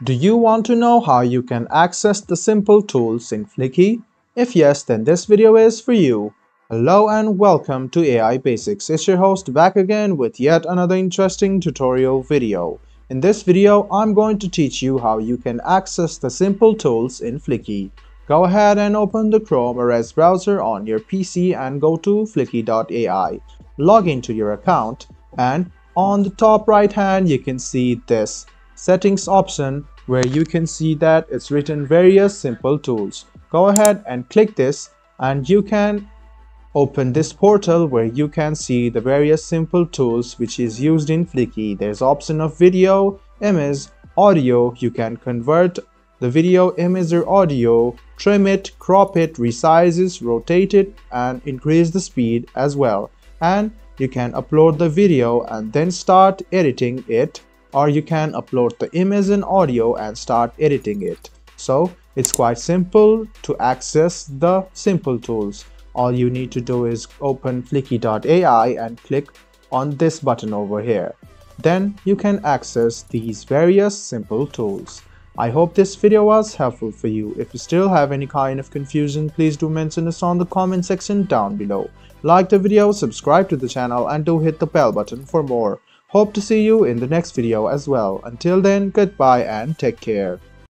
Do you want to know how you can access the simple tools in Fliki? If yes, then this video is for you. Hello and welcome to AI Basics. It's your host back again with yet another interesting tutorial video. In this video, I'm going to teach you how you can access the simple tools in Fliki. Go ahead and open the Chrome or Edge browser on your PC and go to fliki.ai. Log into your account and on the top right hand you can see this settings option where you can see that it's written various simple tools. Go ahead and click this and you can open this portal where you can see the various simple tools which is used in Fliki. There's option of video, image, audio. You can convert the video, image or audio, trim it, crop it, resize it, rotate it and increase the speed as well. And you can upload the video and then start editing it, or you can upload the image and audio and start editing it. So it's quite simple to access the simple tools. All you need to do is open fliki.ai and click on this button over here. Then you can access these various simple tools. I hope this video was helpful for you. If you still have any kind of confusion, please do mention us on the comment section down below. Like the video, subscribe to the channel and do hit the bell button for more. Hope to see you in the next video as well. Until then, goodbye and take care.